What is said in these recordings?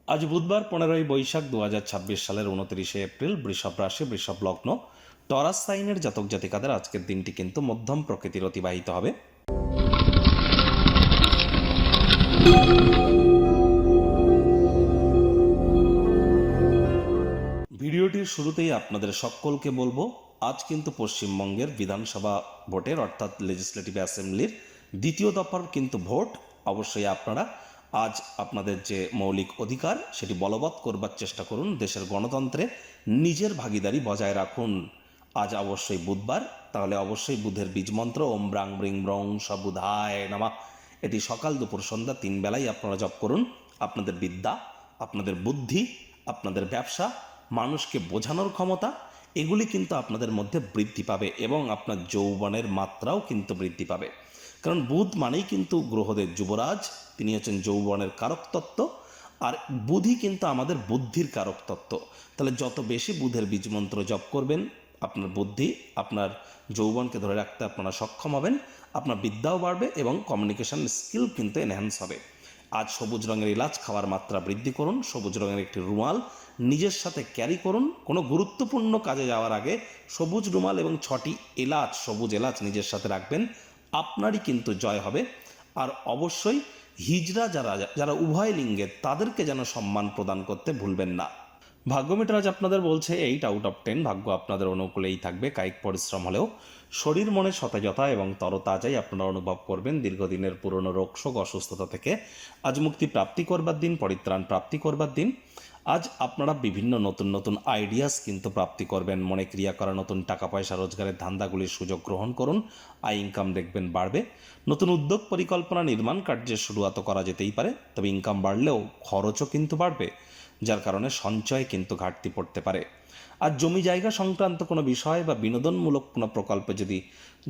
আজ বুধবার 15ই বৈশাখ 2026 সালের 29শে এপ্রিল। বৃষভ রাশি, বৃষভ লগ্ন, টরাস সাইনের জাতক জাতিকাদের আজকের দিনটি কিন্তু মধ্যম প্রকৃতির অতিবাহিত হবে। ভিডিওটির শুরুতেই আপনাদের সকলকে বলবো, আজ কিন্তু পশ্চিমবঙ্গের বিধানসভা ভোটের অর্থাৎ লেজিসলেটিভ অ্যাসেম্বলির দ্বিতীয় দফার কিন্তু ভোট। অবশ্যই আপনারা আজ আপনাদের যে মৌলিক অধিকার সেটি বলবৎ করবার চেষ্টা করুন। দেশের গণতন্ত্রে নিজের ভাগিদারি বজায় রাখুন। আজ অবশ্যই বুধবার, তাহলে অবশ্যই বুধের বীজমন্ত্র ওম ব্রাং ব্রিং ব্রং সবুধায় নমঃ, এটি সকাল দুপুর সন্ধ্যা 3 বেলাই আপনারা জপ করুন। আপনাদের বিদ্যা, আপনাদের বুদ্ধি, আপনাদের ব্যবসা, মানুষকে বোঝানোর ক্ষমতা, এগুলি কিন্তু আপনাদের মধ্যে বৃদ্ধি পাবে এবং আপনার যৌবনের মাত্রাও কিন্তু বৃদ্ধি পাবে। কারণ বুধ মানেই কিন্তু গ্রহদের যুবরাজ, তিনি হচ্ছেন যৌবনের কারক তত্ত্ব, আর বুধই কিন্তু আমাদের বুদ্ধির কারক তত্ত্ব। তাহলে যত বেশি বুধের বীজমন্ত্র জপ করবেন, আপনার বুদ্ধি, আপনার যৌবনকে ধরে রাখতে আপনারা সক্ষম হবেন, আপনার বিদ্যাও বাড়বে এবং কমিউনিকেশন স্কিল কিন্তু এনহ্যান্স হবে। আজ সবুজ রঙের এলাচ খাওয়ার মাত্রা বৃদ্ধি করুন। সবুজ রঙের একটি রুমাল নিজের সাথে ক্যারি করুন। কোনো গুরুত্বপূর্ণ কাজে যাওয়ার আগে সবুজ রুমাল এবং 6টি এলাচ, সবুজ এলাচ নিজের সাথে রাখবেন, আপনারই কিন্তু জয় হবে। আর অবশ্যই হিজড়া যারা উভয় লিঙ্গের, তাদেরকে যেন সম্মান প্রদান করতে ভুলবেন না। ভাগ্যমিটার আজ আপনাদের বলছে 8 আউট অফ 10, ভাগ্য আপনাদের অনুকূলেই থাকবে। কায়িক পরিশ্রম হলেও শরীর মনে সতেজতা এবং তরতাজাই আপনারা অনুভব করবেন। দীর্ঘদিনের পুরনো রোগশোক, অসুস্থতা থেকে আজ মুক্তি প্রাপ্তি করবার দিন, পরিত্রাণ প্রাপ্তি করবার দিন। আজ আপনারা বিভিন্ন নতুন নতুন আইডিয়াস কিন্তু প্রাপ্তি করবেন। মনে ক্রিয়া করা নতুন টাকা পয়সা রোজগারের ধান্দাগুলির সুযোগ গ্রহণ করুন। আয় ইনকাম দেখবেন বাড়বে। নতুন উদ্যোগ পরিকল্পনা নির্মাণ কার্যের শুরুয়াত করা যেতেই পারে, তবে ইনকাম বাড়লেও খরচও কিন্তু বাড়বে, যার কারণে সঞ্চয় কিন্তু ঘাটতি পড়তে পারে। আর জমি জায়গা সংক্রান্ত কোনো বিষয় বা বিনোদনমূলক কোনো প্রকল্পে যদি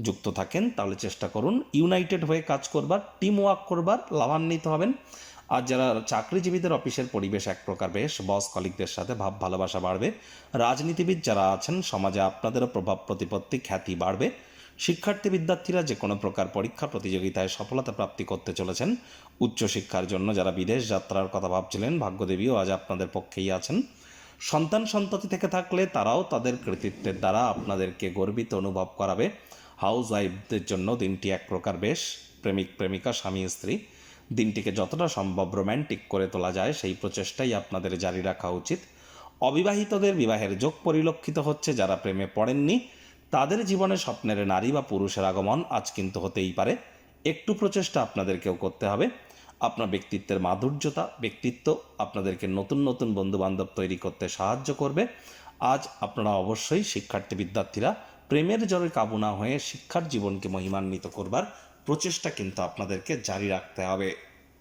যুক্ত থাকেন, তাহলে চেষ্টা করুন ইউনাইটেড হয়ে কাজ করবার, টিম ওয়ার্ক করবার, লাভান্বিত হবেন। আর যারা চাকরিজীবীদের অফিসের পরিবেশ এক প্রকার বেশ, বস কলিগদের সাথে ভাব ভালোবাসা বাড়বে। রাজনীতিবিদ যারা আছেন, সমাজে আপনাদেরও প্রভাব প্রতিপত্তি, খ্যাতি বাড়বে। শিক্ষার্থী বিদ্যার্থীরা যে কোনো প্রকার পরীক্ষা প্রতিযোগিতায় সফলতা প্রাপ্তি করতে চলেছেন। উচ্চশিক্ষার জন্য যারা বিদেশ যাত্রার কথা ভাবছিলেন, ভাগ্যদেবীও আজ আপনাদের পক্ষেই আছেন। সন্তান সন্ততি থেকে থাকলে তারাও তাদের কৃতিত্বের দ্বারা আপনাদেরকে গর্বিত অনুভব করাবে। হাউস ওয়াইফদের জন্য দিনটি এক প্রকার বেশ। প্রেমিক প্রেমিকা, স্বামী স্ত্রী, দিনটিকে যতটা সম্ভব রোম্যান্টিক করে তোলা যায় সেই প্রচেষ্টাই আপনাদের জারি রাখা উচিত। অবিবাহিতদের বিবাহের যোগ পরিলক্ষিত হচ্ছে। যারা প্রেমে পড়েননি, তাদের জীবনে স্বপ্নের নারী বা পুরুষের আগমন আজ কিন্তু হতেই পারে। একটু প্রচেষ্টা আপনাদেরকেও করতে হবে। আপনার ব্যক্তিত্বের মাধুর্যতা, ব্যক্তিত্ব আপনাদেরকে নতুন নতুন বন্ধুবান্ধব তৈরি করতে সাহায্য করবে। আজ আপনারা অবশ্যই শিক্ষার্থী বিদ্যার্থীরা প্রেমের জ্বরে কাবু না হয়ে শিক্ষার জীবনকে মহিমান্বিত করবার প্রচেষ্টা কিন্তু আপনাদেরকে জারি রাখতে হবে।